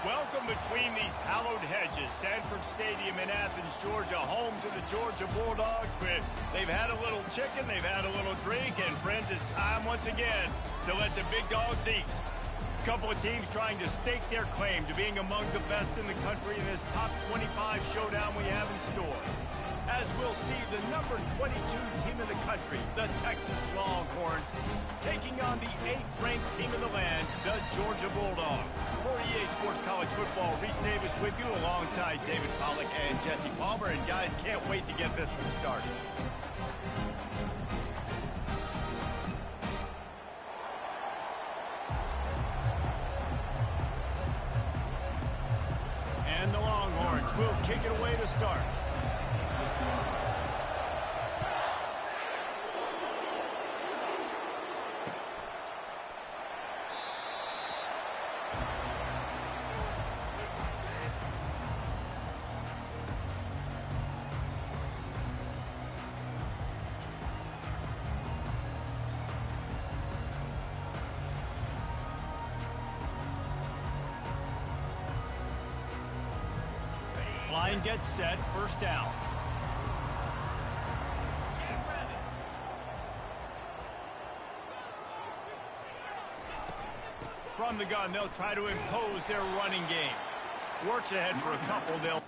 Welcome between these hallowed hedges. Sanford Stadium in Athens, Georgia, home to the Georgia Bulldogs. They've had a little chicken, they've had a little drink, and friends, it's time once again to let the big dogs eat. A couple of teams trying to stake their claim to being among the best in the country in this top 25 showdown we have in store. As we'll see the number 22 team in the country, the Texas Longhorns, taking on the 8th-ranked team in the land, the Georgia Bulldogs. For EA Sports College Football, Reese Davis with you alongside David Pollack and Jesse Palmer. And guys, can't wait to get this one started. And the Longhorns will kick it away to start. Line gets set, first down. From the gun, they'll try to impose their running game. Works ahead for a couple, they'll...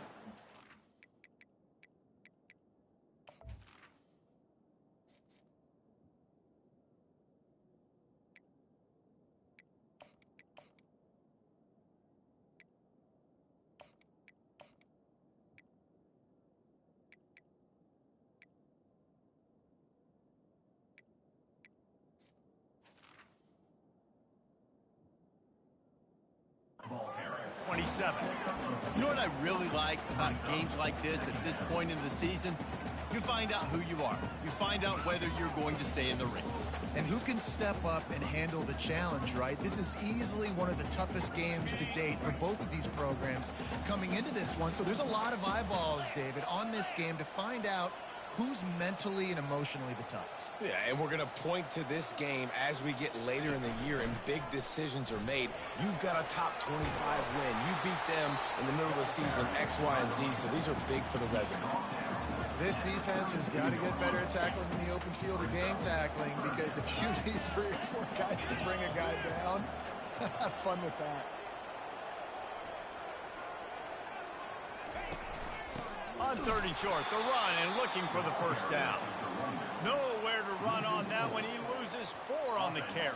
You know what I really like about games like this at this point in the season? You find out who you are. You find out whether you're going to stay in the race. And who can step up and handle the challenge, right? This is easily one of the toughest games to date for both of these programs coming into this one. So there's a lot of eyeballs, David, on this game to find out who's mentally and emotionally the toughest. Yeah, and we're going to point to this game as we get later in the year and big decisions are made. You've got a top 25 win. You beat them in the middle of the season, X, Y, and Z, so these are big for the resume. This defense has got to get better at tackling in the open field or game tackling, because if you need 3 or 4 guys to bring a guy down, have fun with that. On 3rd and short, the run and looking for the first down. Nowhere to run on that one. He loses 4 on the carry.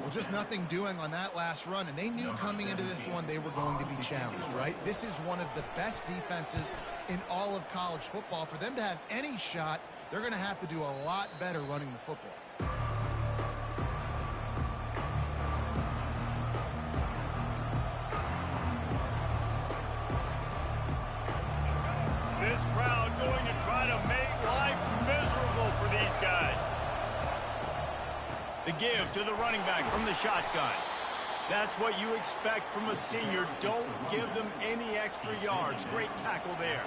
Well, just nothing doing on that last run, and they knew coming into this one they were going to be challenged, right? This is one of the best defenses in all of college football. For them to have any shot, they're going to have to do a lot better running the football. This crowd going to try to make life miserable for these guys. The give to the running back from the shotgun. That's what you expect from a senior. Don't give them any extra yards. Great tackle there.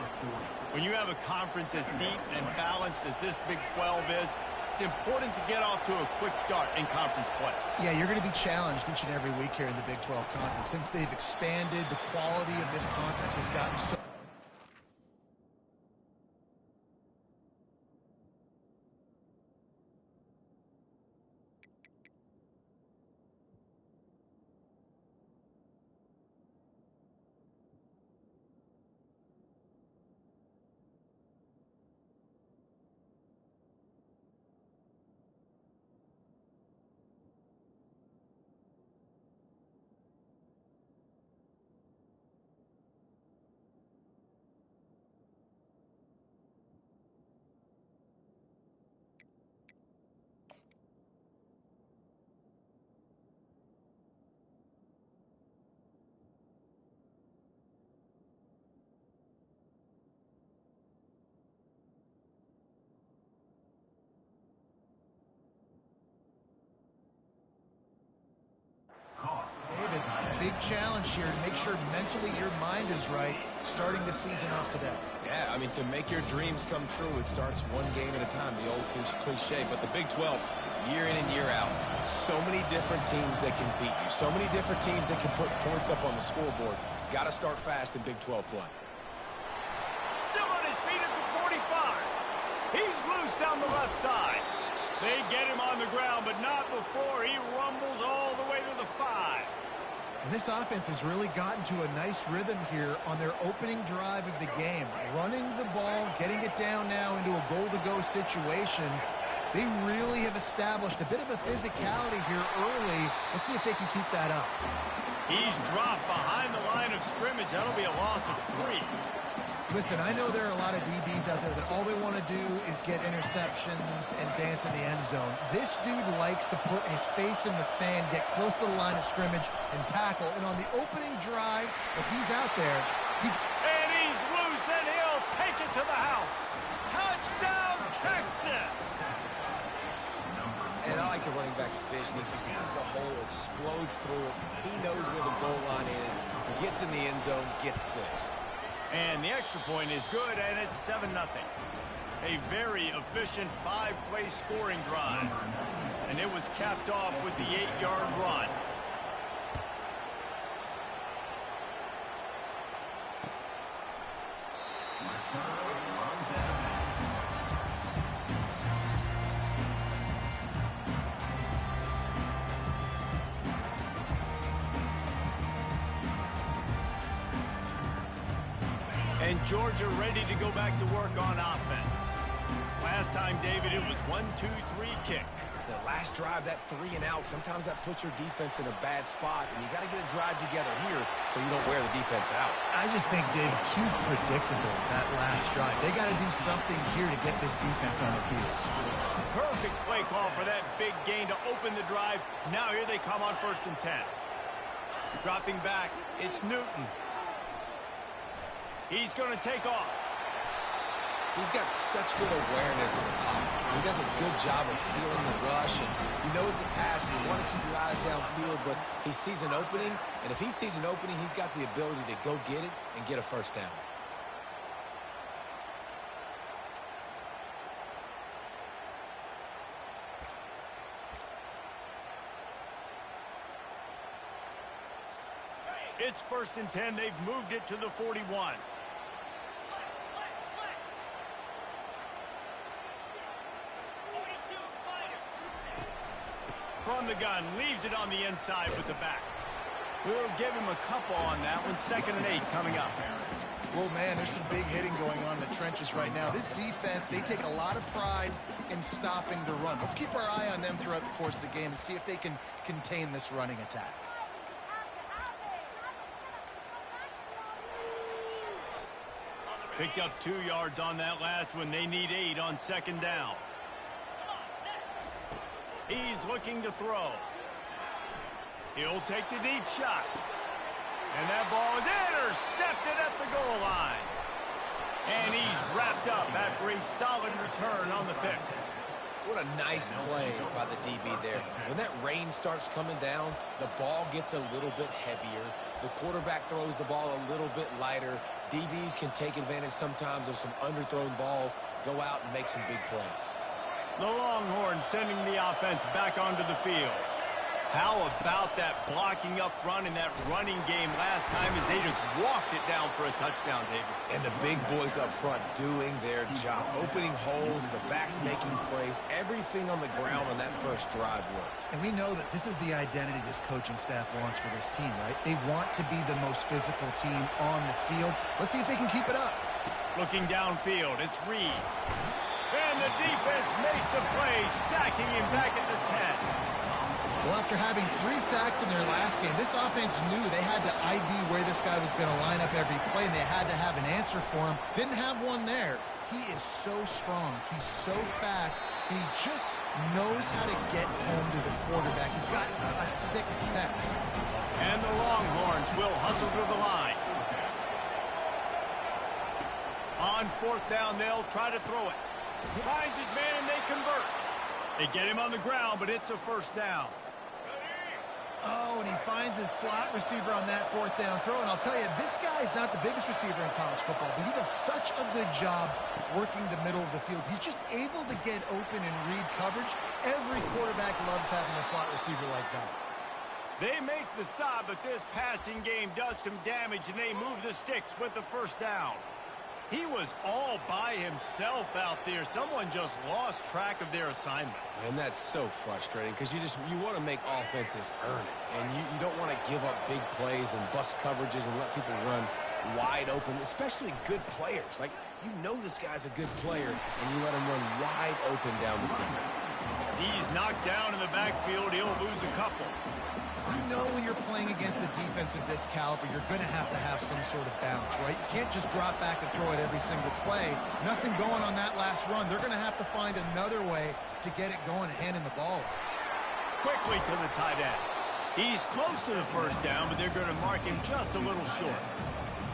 When you have a conference as deep and balanced as this Big 12 is, it's important to get off to a quick start in conference play. Yeah, you're going to be challenged each and every week here in the Big 12 Conference. Since they've expanded, the quality of this conference has gotten so... challenge here to make sure mentally your mind is right starting the season off today. Yeah, I mean, to make your dreams come true, it starts one game at a time, the old cliche. But the Big 12, year in and year out, so many different teams that can beat you, so many different teams that can put points up on the scoreboard. Got to start fast in Big 12 play. Still on his feet at the 45. He's loose down the left side. They get him on the ground, but not before he rumbles all the way to the 5. And this offense has really gotten to a nice rhythm here on their opening drive of the game. Running the ball, getting it down now into a goal-to-go situation. They really have established a bit of a physicality here early. Let's see if they can keep that up. He's dropped behind the line of scrimmage. That'll be a loss of 3. Listen, I know there are a lot of DBs out there that all they want to do is get interceptions and dance in the end zone. This dude likes to put his face in the fan, get close to the line of scrimmage, and tackle. And on the opening drive, if he's out there, and he's loose, and he'll take it to the house. Touchdown, Texas! And I like the running back's vision. He sees the hole, explodes through it. He knows where the goal line is, gets in the end zone, gets 6. And the extra point is good, and it's 7-0. A very efficient 5-play scoring drive. And it was capped off with the 8-yard run. And Georgia ready to go back to work on offense. Last time, David, it was 1-2-3 kick. The last drive, that 3 and out, sometimes that puts your defense in a bad spot, and you got to get a drive together here so you don't wear the defense out. I just think, David, too predictable, that last drive. They got to do something here to get this defense on their heels. Perfect play call for that big gain to open the drive. Now here they come on 1st and 10. Dropping back, it's Newton. He's going to take off. He's got such good awareness in the pocket. He does a good job of feeling the rush, and you know it's a pass, and you want to keep your eyes downfield, but he sees an opening, and if he sees an opening, he's got the ability to go get it and get a first down. It's 1st and 10. They've moved it to the 41. From the gun, leaves it on the inside with the back. We'll give him a couple on that one. 2nd and 8 coming up. Well, man, there's some big hitting going on in the trenches right now. This defense, they take a lot of pride in stopping the run. Let's keep our eye on them throughout the course of the game and see if they can contain this running attack. Picked up 2 yards on that last one. They need 8 on 2nd down. He's looking to throw. He'll take the deep shot. And that ball is intercepted at the goal line. And he's wrapped up after a solid return on the pick. What a nice play by the DB there. When that rain starts coming down, the ball gets a little bit heavier. The quarterback throws the ball a little bit lighter. DBs can take advantage sometimes of some underthrown balls, go out and make some big plays. The Longhorns sending the offense back onto the field. How about that blocking up front in that running game last time as they just walked it down for a touchdown, David? And the big boys up front doing their job. Opening holes, the backs making plays, everything on the ground on that first drive worked. And we know that this is the identity this coaching staff wants for this team, right? They want to be the most physical team on the field. Let's see if they can keep it up. Looking downfield, it's Reed. And the defense makes a play, sacking him back at the 10. Well, after having 3 sacks in their last game, this offense knew they had to ID where this guy was going to line up every play, and they had to have an answer for him. Didn't have one there. He is so strong. He's so fast, and he just knows how to get home to the quarterback. He's got a 6th sense. And the Longhorns will hustle to the line. On 4th down, they'll try to throw it. Finds his man, and they convert. They get him on the ground, but it's a 1st down. Oh, and he finds his slot receiver on that fourth down throw. And I'll tell you, this guy is not the biggest receiver in college football, but he does such a good job working the middle of the field. He's just able to get open and read coverage. Every quarterback loves having a slot receiver like that. They make the stop, but this passing game does some damage, and they move the sticks with the first down. He was all by himself out there. Someone just lost track of their assignment. And that's so frustrating because you want to make offenses earn it. And you don't want to give up big plays and bust coverages and let people run wide open, especially good players. Like, you know this guy's a good player, and you let him run wide open down the field. He's knocked down in the backfield. He'll lose a couple. You know when you're playing against a defense of this caliber, you're going to have some sort of bounce, right? You can't just drop back and throw it every single play. Nothing going on that last run. They're going to have to find another way to get it going and handing the ball off. Quickly to the tight end. He's close to the first down, but they're going to mark him just a little short.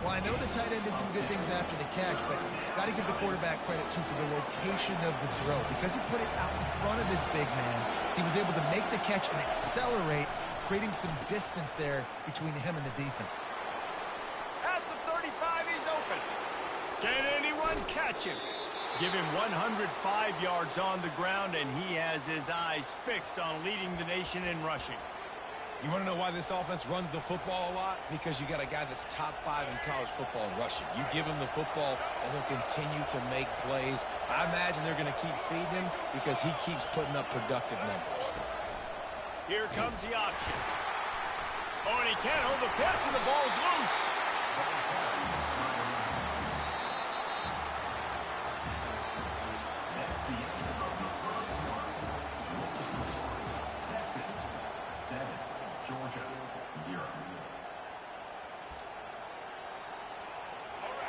Well, I know the tight end did some good things after the catch, but got to give the quarterback credit, too, for the location of the throw. Because he put it out in front of his big man, he was able to make the catch and accelerate, creating some distance there between him and the defense. At the 35, he's open. Can anyone catch him? Give him 105 yards on the ground, and he has his eyes fixed on leading the nation in rushing. You want to know why this offense runs the football a lot? Because you got a guy that's top 5 in college football in rushing. You give him the football, and he'll continue to make plays. I imagine they're going to keep feeding him because he keeps putting up productive numbers. Here comes the option. Oh, and he can't hold the pitch, and the ball's loose.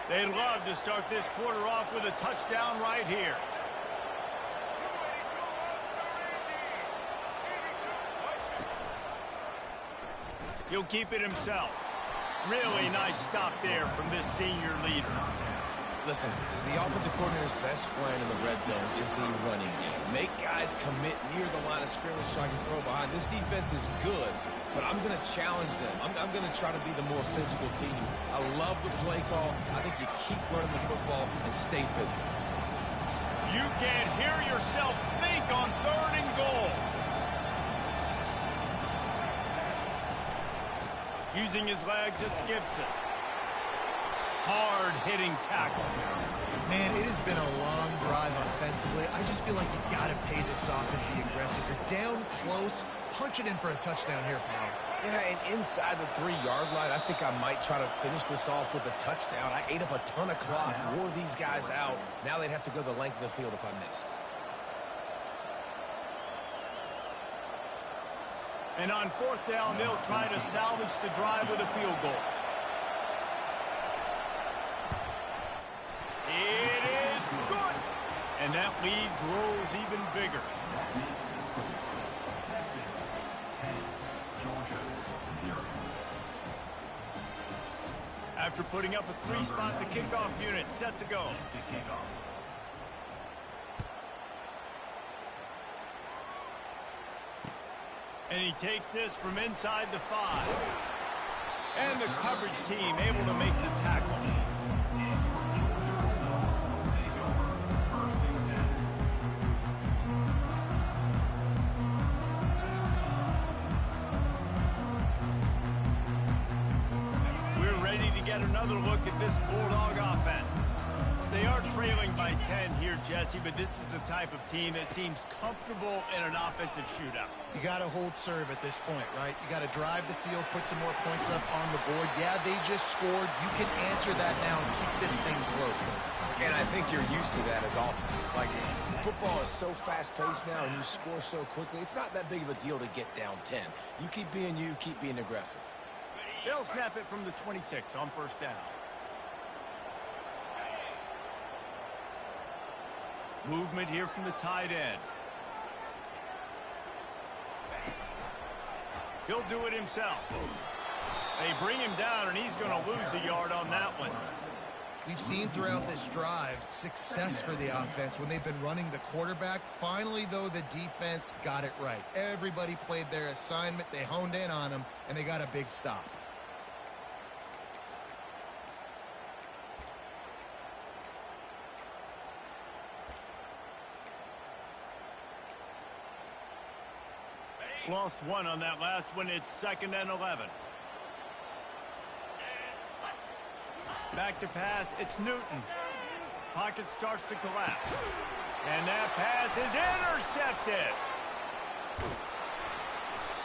They'd love to start this quarter off with a touchdown right here. He'll keep it himself. Really nice stop there from this senior leader. Listen, the offensive coordinator's best friend in the red zone is the running game. Make guys commit near the line of scrimmage so I can throw behind. This defense is good, but I'm going to challenge them. I'm going to try to be the more physical team. I love the play call. I think you keep running the football and stay physical. You can't hear yourself think on 3rd and goal. Using his legs, it's Gibson. Hard-hitting tackle. Man, it has been a long drive offensively. I just feel like you got to pay this off and be aggressive. You're down close. Punch it in for a touchdown here, Paul. Yeah, and inside the 3-yard line, I think I might try to finish this off with a touchdown. I ate up a ton of clock, wore these guys out. Now they'd have to go the length of the field if I missed. And on 4th down, they'll try to salvage the drive with a field goal. It is good. And that lead grows even bigger. After putting up a 3-spot, the kickoff unit set to go. And he takes this from inside the 5. And the coverage team able to make the tackle. We're ready to get another look at this Bulldog offense. They are trailing by 10 here, Jesse, but this is the type of team that seems comfortable in an offensive shootout. You got to hold serve at this point, right? You got to drive the field, put some more points up on the board. Yeah, they just scored. You can answer that now and keep this thing close. And I think you're used to that as offense. Like, football is so fast-paced now and you score so quickly, it's not that big of a deal to get down 10. You keep being you, keep being aggressive. They'll snap it from the 26 on 1st down. Movement here from the tight end. He'll do it himself. They bring him down, and he's going to lose a yard on that one. We've seen throughout this drive success for the offense when they've been running the quarterback. Finally, though, the defense got it right. Everybody played their assignment. They honed in on them, and they got a big stop. Lost one on that last one. It's 2nd and 11. Back to pass. It's Newton. Pocket starts to collapse. And that pass is intercepted.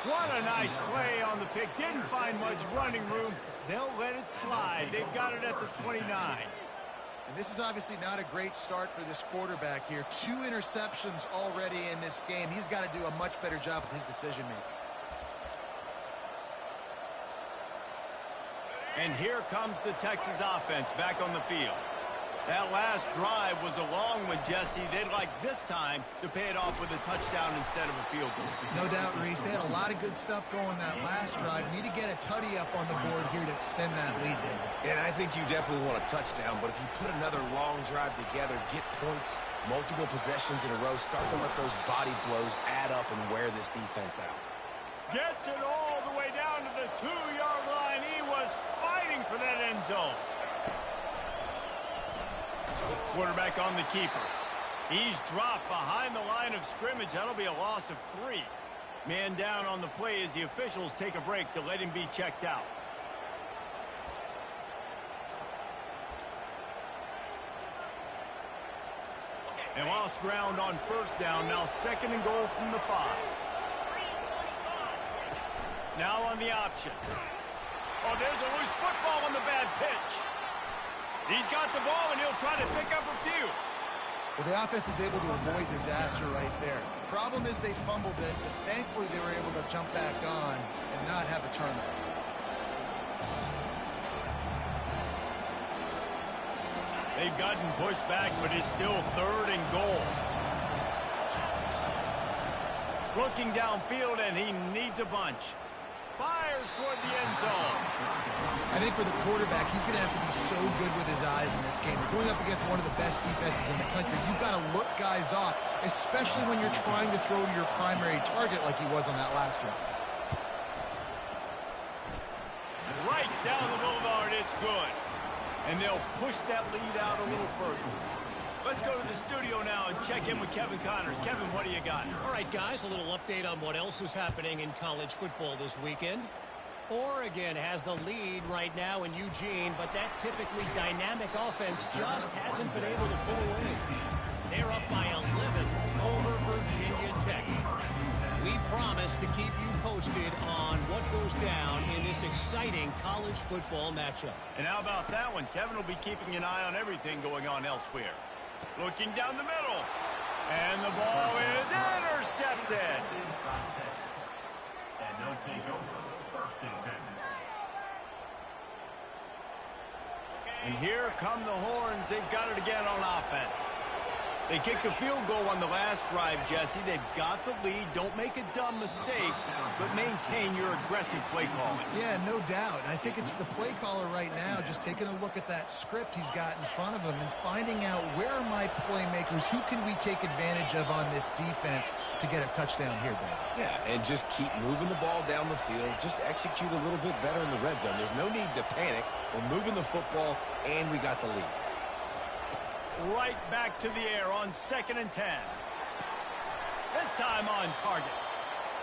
What a nice play on the pick. Didn't find much running room. They'll let it slide. They've got it at the 29. And this is obviously not a great start for this quarterback here. 2 interceptions already in this game. He's got to do a much better job with his decision-making. And here comes the Texas offense back on the field. That last drive was a long one, Jesse. They'd like this time to pay it off with a touchdown instead of a field goal. No doubt, Reese. They had a lot of good stuff going that last drive. Need to get a tutty up on the board here to extend that lead, David. And I think you definitely want a touchdown, but if you put another long drive together, get points, multiple possessions in a row, start to let those body blows add up and wear this defense out. Gets it all the way down to the 2-yard line. He was fighting for that end zone. Quarterback on the keeper. He's dropped behind the line of scrimmage. That'll be a loss of 3. Man down on the play as the officials take a break to let him be checked out. They lost ground on 1st down. Now 2nd and goal from the 5. Now on the option. Oh, there's a loose football on the bad pitch. He's got the ball, and he'll try to pick up a few. Well, the offense is able to avoid disaster right there. The problem is they fumbled it, but thankfully they were able to jump back on and not have a turnover. They've gotten pushed back, but it's still 3rd and goal. Looking downfield, and he needs a bunch. Fires toward the end zone. I think for the quarterback, he's going to have to be so good with his eyes in this game. Going up against one of the best defenses in the country, you've got to look guys off, especially when you're trying to throw to your primary target like he was on that last one. Right down the boulevard, it's good. And they'll push that lead out a little further. Let's go to the studio now and check in with Kevin Connors. Kevin, what do you got? All right, guys, a little update on what else is happening in college football this weekend. Oregon has the lead right now in Eugene, but that typically dynamic offense just hasn't been able to pull away. They're up by 11 over Virginia Tech. We promise to keep you posted on what goes down in this exciting college football matchup. And how about that one? Kevin will be keeping an eye on everything going on elsewhere. Looking down the middle. And the ball is intercepted. And they'll take over 1st and 10. And here come the Horns. They've got it again on offense. They kicked a field goal on the last drive, Jesse. They've got the lead. Don't make a dumb mistake, but maintain your aggressive play calling. Yeah, no doubt. I think it's the play caller right now just taking a look at that script he's got in front of him and finding out where are my playmakers, who can we take advantage of on this defense to get a touchdown here, Dave. Yeah, and just keep moving the ball down the field. Just execute a little bit better in the red zone. There's no need to panic. We're moving the football, and we got the lead. Right back to the air on 2nd and 10. This time on target.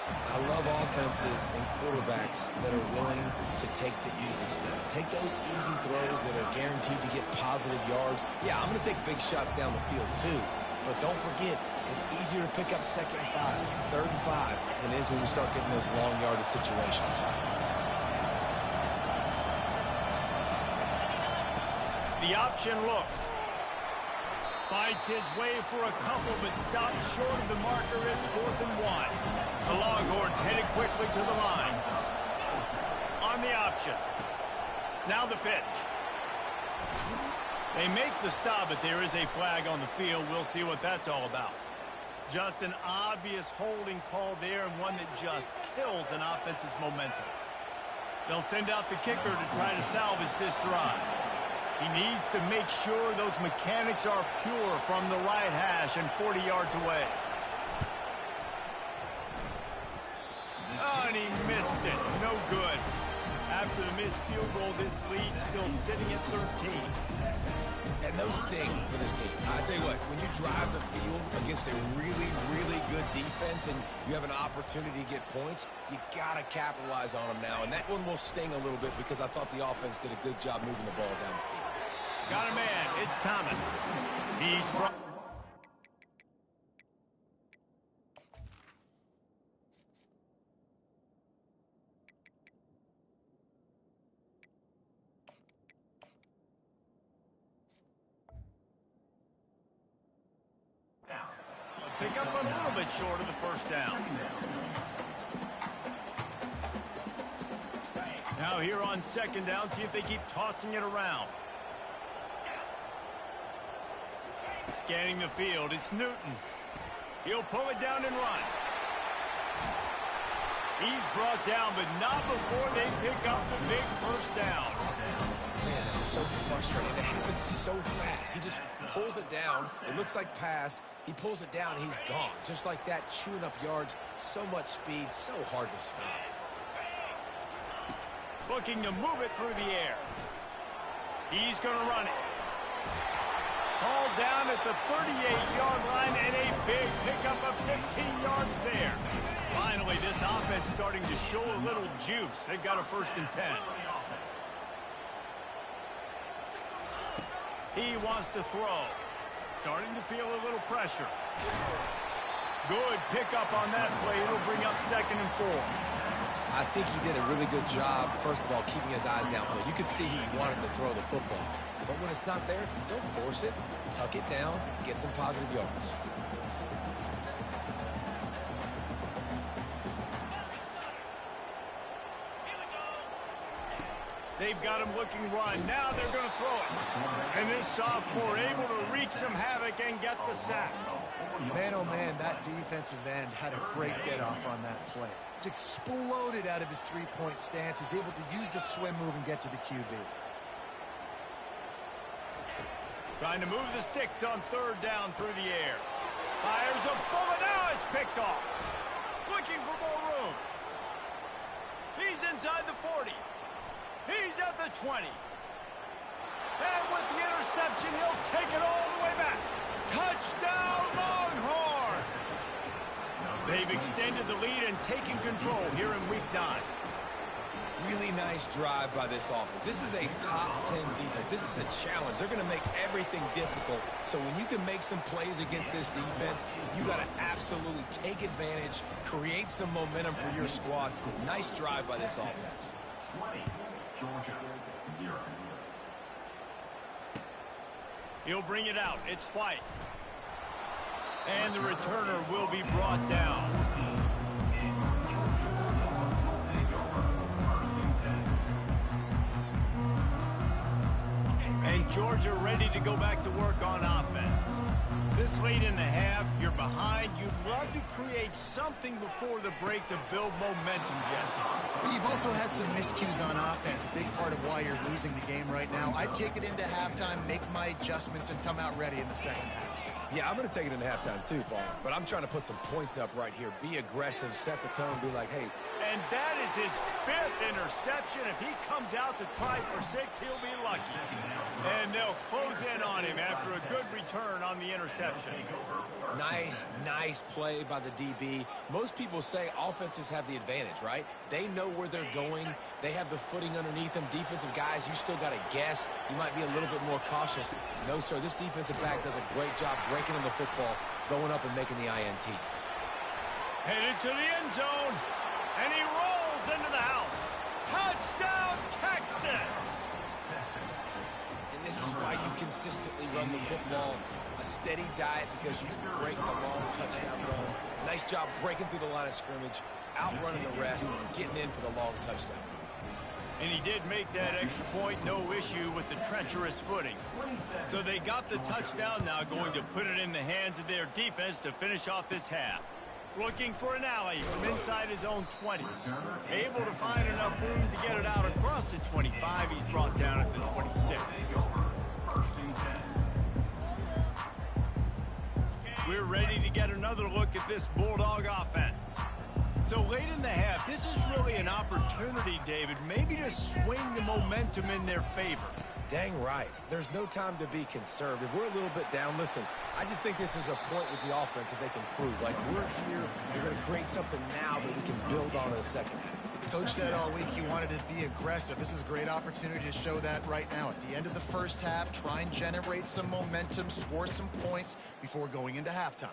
I love offenses and quarterbacks that are willing to take the easy stuff. Take those easy throws that are guaranteed to get positive yards. Yeah, I'm going to take big shots down the field too. But don't forget, it's easier to pick up 2nd and 5, 3rd and 5 than it is when we start getting those long yardage situations. The option look. Fights his way for a couple, but stops short of the marker. It's 4th and 1. The Longhorns headed quickly to the line. On the option. Now the pitch. They make the stop, but there is a flag on the field. We'll see what that's all about. Just an obvious holding call there, and one that just kills an offense's momentum. They'll send out the kicker to try to salvage this drive. He needs to make sure those mechanics are pure from the right hash and 40 yards away. Oh, and he missed it. No good. After the missed field goal, this lead still sitting at 13. And those sting for this team. I tell you what, when you drive the field against a really, really good defense and you have an opportunity to get points, you got to capitalize on them now. And that one will sting a little bit because I thought the offense did a good job moving the ball down the field. Got a man. It's Thomas. He's brought... Pick up a little bit short of the first down. Now here on second down, see if they keep tossing it around. Scanning the field, it's Newton. He'll pull it down and run. He's brought down, but not before they pick up the big first down. Man, that's so frustrating. It happens so fast. He just pulls it down. It looks like pass. He pulls it down, he's gone. Just like that, chewing up yards. So much speed, so hard to stop. Looking to move it through the air. He's going to run it. Hauled down at the 38-yard line, and a big pickup of 15 yards there. Finally, this offense starting to show a little juice. They've got a 1st and 10. He wants to throw. Starting to feel a little pressure. Good pickup on that play. It'll bring up 2nd and 4. I think he did a really good job, first of all, keeping his eyes downfield. You could see he wanted to throw the football. But when it's not there, don't force it. Tuck it down, get some positive yards. They've got him looking run. Now they're going to throw it. And this sophomore able to wreak some havoc and get the sack. Man, oh man, that defensive end had a great get-off on that play. Exploded out of his three-point stance. He's able to use the swim move and get to the QB. Trying to move the sticks on 3rd down through the air. Fires a bullet. Now it's picked off. Looking for more room. He's inside the 40. He's at the 20. And with the interception, he'll take it all the way back. Touchdown, Longhorns! They've extended the lead and taken control here in Week 9. Really nice drive by this offense. This is a top 10 defense. This is a challenge. They're going to make everything difficult. So when you can make some plays against this defense, you got to absolutely take advantage, create some momentum for your squad. Nice drive by this offense. 20, Georgia, 0. He'll bring it out. It's White. And the returner will be brought down. And Georgia ready to go back to work on offense. This late in the half, you're behind. You'd love to create something before the break to build momentum, Jesse. But you've also had some miscues on offense, a big part of why you're losing the game right now. I'd take it into halftime, make my adjustments, and come out ready in the second half. Yeah, I'm going to take it into halftime too, Paul. But I'm trying to put some points up right here. Be aggressive, set the tone, be like, hey. And that is his 5th interception. If he comes out to try for 6, he'll be lucky. And they'll close in on him after a good return on the interception. Nice play by the DB. Most people say offenses have the advantage, right? They know where they're going. They have the footing underneath them. Defensive guys, you still got to guess. You might be a little bit more cautious. No, sir, this defensive back does a great job breaking on the football, going up and making the INT. Headed to the end zone, and he rolls into the house. Touchdown, Texas! And this is why you consistently run the football. A steady diet because you can break the long touchdown runs. Nice job breaking through the line of scrimmage, outrunning the rest, getting in for the long touchdown run. And he did make that extra point, no issue with the treacherous footing. So they got the touchdown, now going to put it in the hands of their defense to finish off this half. Looking for an alley from inside his own 20. Able to find enough room to get it out across the 25. He's brought down at the 26. We're ready to get another look at this Bulldog offense. So late in the half, this is really an opportunity, David, maybe to swing the momentum in their favor. Dang right. There's no time to be conservative. We're a little bit down. Listen, I just think this is a point with the offense that they can prove. Like, we're here, we're going to create something now that we can build on in the second half. Coach said all week he wanted to be aggressive. This is a great opportunity to show that right now. At the end of the first half, try and generate some momentum, score some points before going into halftime.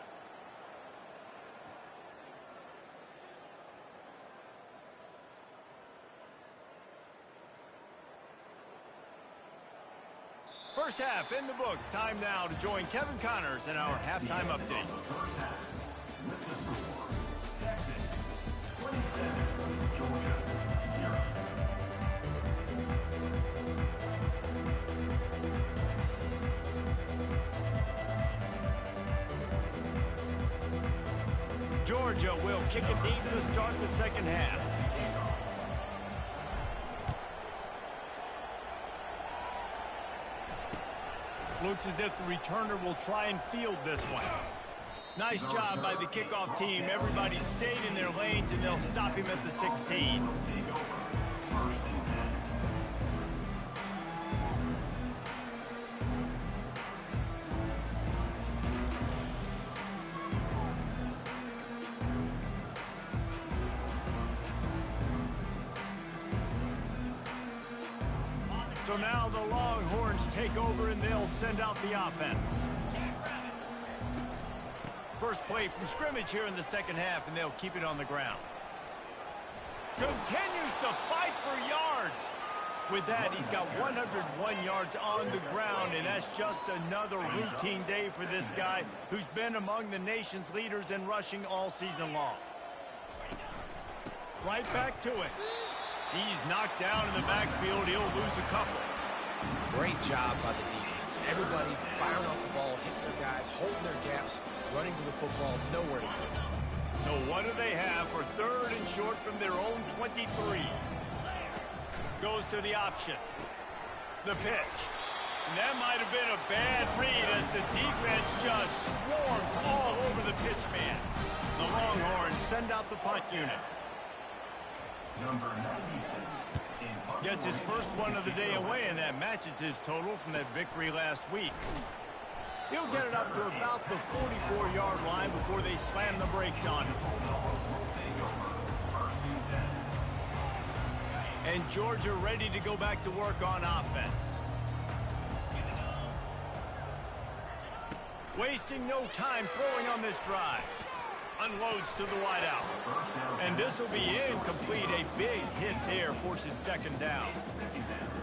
First half in the books. Time now to join Kevin Connors in our halftime update. Georgia will kick it deep to start the second half. Looks as if the returner will try and field this one. Nice job by the kickoff team. Everybody stayed in their lanes, and they'll stop him at the 16. So now the Longhorns take over, and they'll send out the offense. First play from scrimmage here in the second half, and they'll keep it on the ground. Continues to fight for yards. With that, he's got 101 yards on the ground, and that's just another routine day for this guy who's been among the nation's leaders in rushing all season long. Right back to it. He's knocked down in the backfield. He'll lose a couple. Great job by the defense. Everybody firing off the ball, hitting their guys, holding their gaps, running to the football, nowhere to go. So what do they have for third and short from their own 23? Goes to the option. The pitch. And that might have been a bad read as the defense just swarms all over the pitch man. The Longhorns send out the punt unit. Number 96. Gets his first one of the day away, and that matches his total from that victory last week. He'll get it up to about the 44-yard line before they slam the brakes on him. And Georgia ready to go back to work on offense. Wasting no time throwing on this drive. Unloads to the wideout. And this will be incomplete. A big hit there forces second down.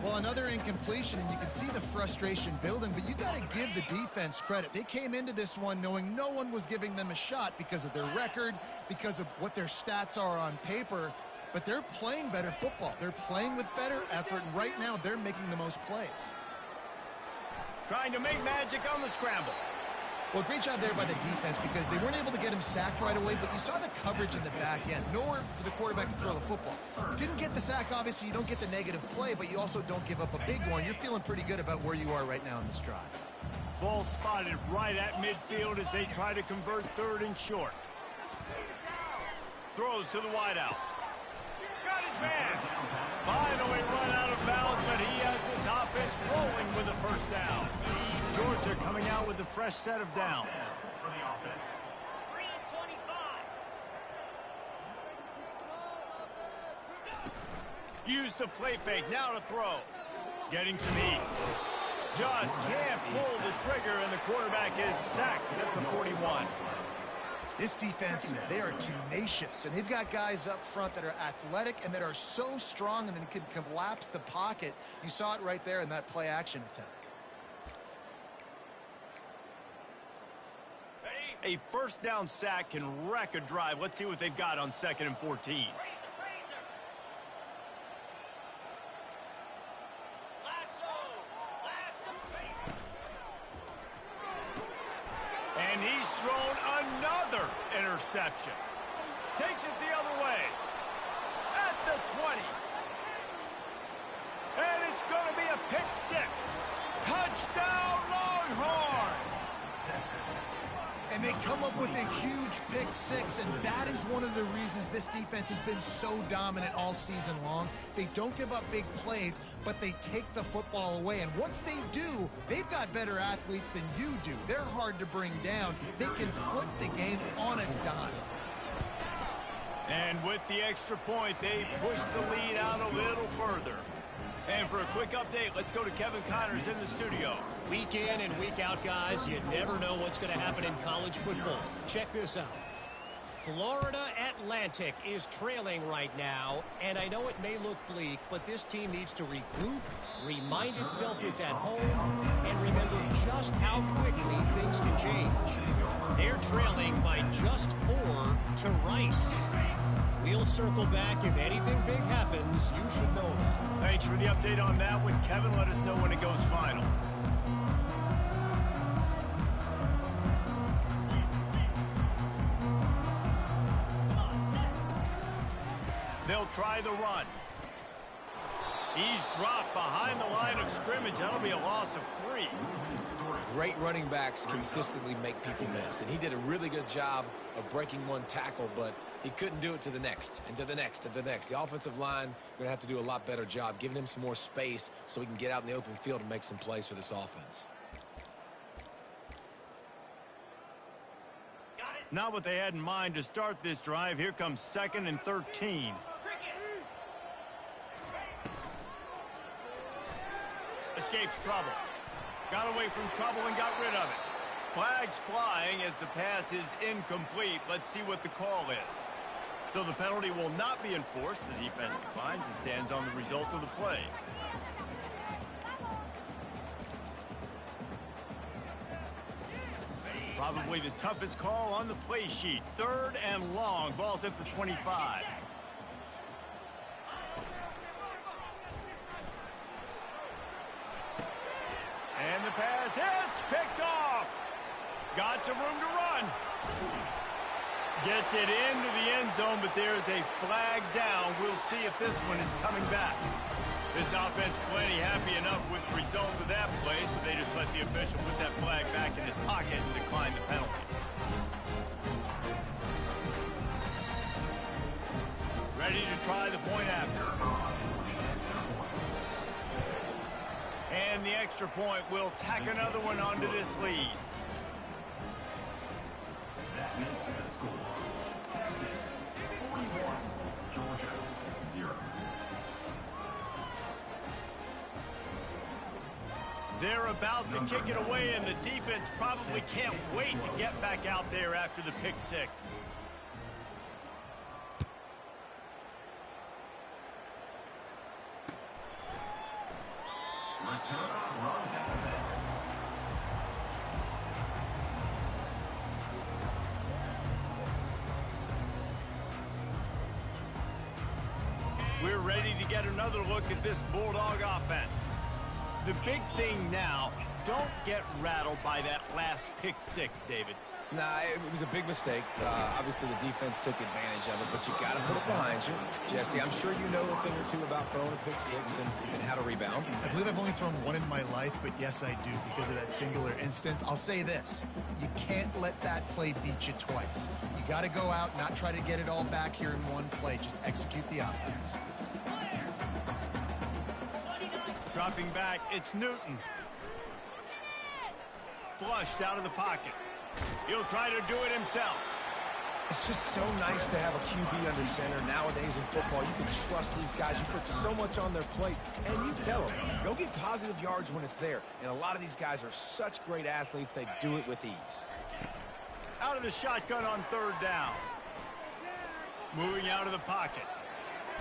Well, another incompletion, and you can see the frustration building, but you got to give the defense credit. They came into this one knowing no one was giving them a shot because of their record, because of what their stats are on paper, but they're playing better football. They're playing with better effort, and right now they're making the most plays. Trying to make magic on the scramble. Well, great job there by the defense because they weren't able to get him sacked right away, but you saw the coverage in the back end. Nowhere for the quarterback to throw the football. Didn't get the sack, obviously. You don't get the negative play, but you also don't give up a big one. You're feeling pretty good about where you are right now in this drive. Ball spotted right at midfield as they try to convert third and short. Throws to the wideout. Got his man. Finally run out of bounds, but he has this offense rolling with a first down. Georgia coming out with a fresh set of downs. For the offense. Use the play fake, now to throw. Getting some heat. Just can't pull the trigger, and the quarterback is sacked at the 41. This defense, they are tenacious, and they've got guys up front that are athletic and that are so strong and then can collapse the pocket. You saw it right there in that play action attempt. A first down sack can wreck a drive. Let's see what they've got on 2nd and 14. And he's thrown another interception. Takes it the other way. At the 20. And it's going to be a pick six. Touchdown, Longhorns! And they come up with a huge pick six, and that is one of the reasons this defense has been so dominant all season long. They don't give up big plays, but they take the football away. And once they do, they've got better athletes than you do. They're hard to bring down. They can flip the game on a dime. And with the extra point, they push the lead out a little further. And for a quick update, let's go to Kevin Connors in the studio. Week in and week out, guys, you never know what's going to happen in college football. Check this out. Florida Atlantic is trailing right now, and I know it may look bleak, but this team needs to regroup, remind itself it's at home, and remember just how quickly things can change. They're trailing by just 4 to Rice. We'll circle back. If anything big happens, you should know that. Thanks for the update on that one, Kevin. Let us know when it goes final. They'll try the run. He's dropped behind the line of scrimmage. That'll be a loss of 3. Great running backs consistently make people miss, and he did a really good job of breaking one tackle, but he couldn't do it to the next, and to the next, and to the next. The offensive line going to have to do a lot better job giving him some more space so he can get out in the open field and make some plays for this offense. Not what they had in mind to start this drive. Here comes 2nd and 13. Escapes trouble. Got away from trouble and got rid of it. Flags flying as the pass is incomplete. Let's see what the call is. So the penalty will not be enforced. The defense declines and stands on the result of the play. Probably the toughest call on the play sheet. 3rd and long. Ball's at the 25. And the pass hits, picked off. Got some room to run. Gets it into the end zone, but there's a flag down. We'll see if this one is coming back. This offense plenty happy enough with the result of that play, so they just let the official put that flag back in his pocket and decline the penalty. Ready to try the point after. And the extra point will tack another one onto this lead. That makes the score. Texas 41, Georgia 0. They're about to kick it away, and the defense probably can't wait to get back out there after the pick six. We're ready to get another look at this Bulldog offense. The big thing now, don't get rattled by that last pick six, David. Nah, it was a big mistake. Obviously, the defense took advantage of it, but you got to put it behind you. Jesse, I'm sure you know a thing or two about throwing a pick six and how to rebound. I believe I've only thrown one in my life, but yes, I do because of that singular instance. I'll say this. You can't let that play beat you twice. You got to go out, not try to get it all back here in one play. Just execute the offense. Dropping back, it's Newton. Flushed out of the pocket. He'll try to do it himself. It's just so nice to have a QB under center. Nowadays in football, you can trust these guys. You put so much on their plate, and you tell them, go get positive yards when it's there. And a lot of these guys are such great athletes, they do it with ease. Out of the shotgun on 3rd down. Moving out of the pocket.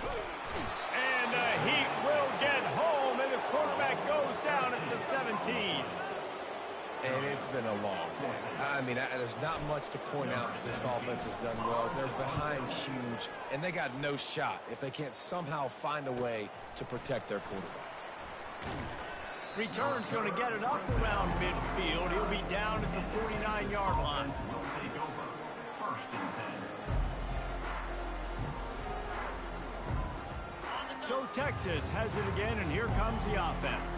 And the Heat will get home, and the quarterback goes down at the 17. And it's been a long day. I mean, there's not much to point out that this offense has done well. They're behind huge, and they got no shot if they can't somehow find a way to protect their quarterback. Return's going to get it up around midfield. He'll be down at the 49-yard line. Will take over. 1st and 10. So Texas has it again, and here comes the offense.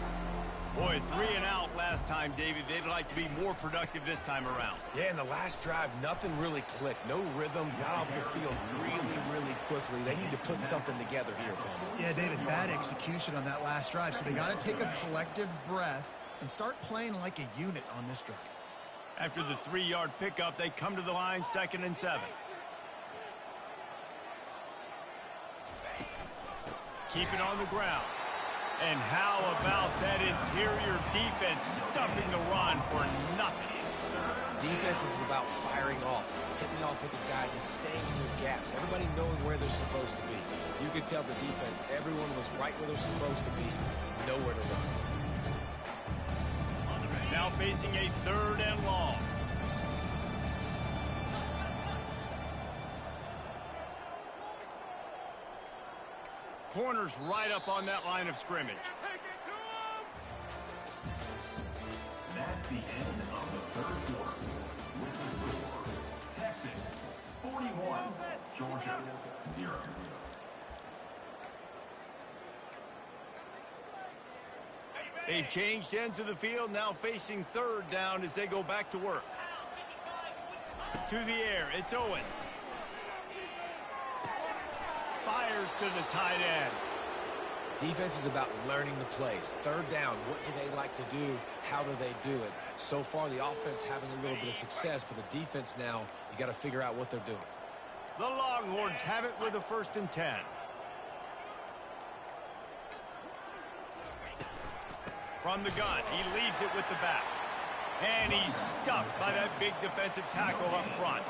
Boy, 3 and out last time, David. They'd like to be more productive this time around. Yeah, in the last drive, nothing really clicked. No rhythm, got off the field really quickly. They need to put something together here, Palmer. Yeah, David, bad execution on that last drive, so they got to take a collective breath and start playing like a unit on this drive. After the 3-yard pickup, they come to the line, 2nd and 7. Keep it on the ground. And how about that interior defense stuffing the run for nothing? Defense is about firing off, hitting the offensive guys, and staying in their gaps. Everybody knowing where they're supposed to be. You could tell the defense, everyone was right where they're supposed to be, nowhere to run. Now facing a 3rd and long. Corners right up on that line of scrimmage. That's the end of the 3rd quarter. With the score, Texas 41, Georgia 0. They've changed ends of the field, now facing 3rd down as they go back to work. To the air, it's Owens. Fires to the tight end. Defense is about learning the plays. 3rd down, what do they like to do? How do they do it? So far, the offense having a little bit of success, but the defense now, you got to figure out what they're doing. The Longhorns have it with a 1st and 10. From the gun, he leaves it with the back. And he's stuffed by that big defensive tackle up front.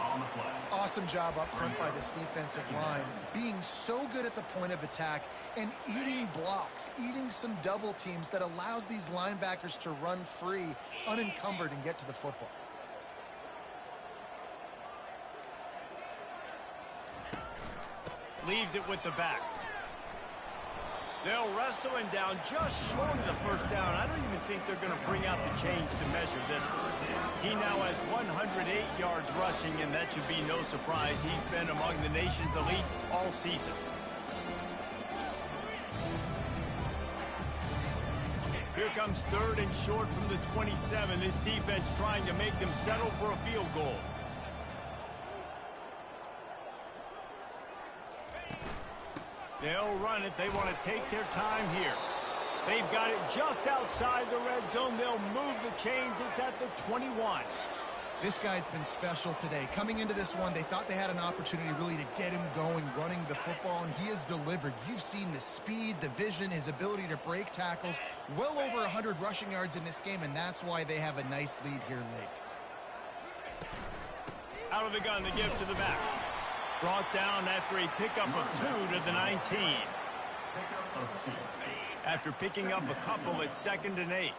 Awesome job up front by this defensive line, being so good at the point of attack and eating blocks, eating some double teams that allows these linebackers to run free, unencumbered, and get to the football. Leaves it with the back. They'll wrestle him down just short of the 1st down. I don't even think they're going to bring out the chains to measure this one. He now has 108 yards rushing, and that should be no surprise. He's been among the nation's elite all season. Here comes 3rd and short from the 27. This defense trying to make them settle for a field goal. They'll run it. They want to take their time here. They've got it just outside the red zone. They'll move the chains. It's at the 21. This guy's been special today. Coming into this one, they thought they had an opportunity really to get him going, running the football, and he has delivered. You've seen the speed, the vision, his ability to break tackles. Well over 100 rushing yards in this game, and that's why they have a nice lead here late. Out of the gun, the give to the back. Brought down after a pickup of 2 to the 19. After picking up a couple, it's 2nd and 8.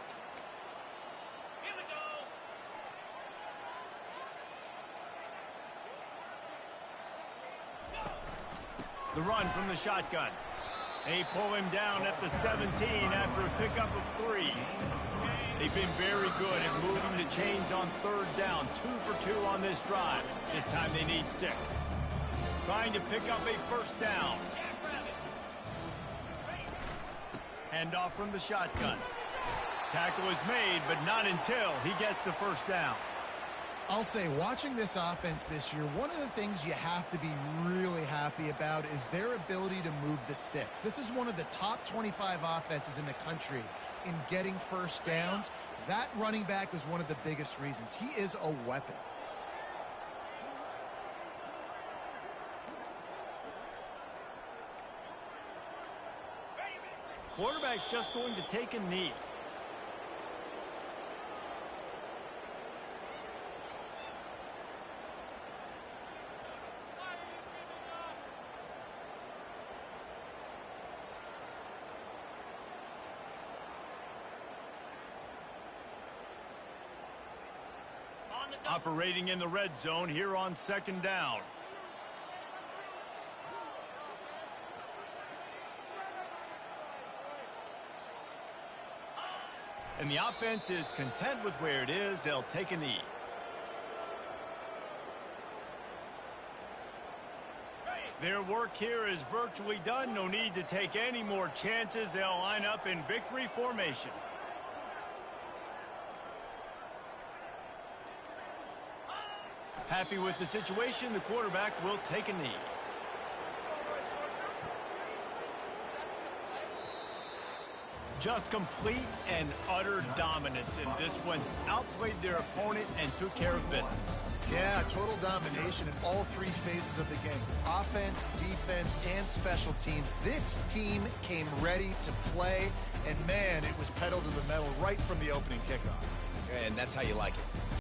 The run from the shotgun. They pull him down at the 17 after a pickup of 3. They've been very good at moving the chains on 3rd down. 2 for 2 on this drive. This time they need 6. Trying to pick up a 1st down. Handoff from the shotgun. Tackle is made, but not until he gets the 1st down. I'll say, watching this offense this year, one of the things you have to be really happy about is their ability to move the sticks. This is one of the top 25 offenses in the country in getting 1st downs. That running back is one of the biggest reasons. He is a weapon. Quarterback's just going to take a knee. Operating in the red zone here on 2nd down. And the offense is content with where it is. They'll take a knee. Their work here is virtually done. No need to take any more chances. They'll line up in victory formation. Happy with the situation, the quarterback will take a knee. Just complete and utter dominance in this one. Outplayed their opponent and took care of business. Yeah, total domination in all three phases of the game. Offense, defense, and special teams. This team came ready to play, and man, it was pedal to the metal right from the opening kickoff. And that's how you like it.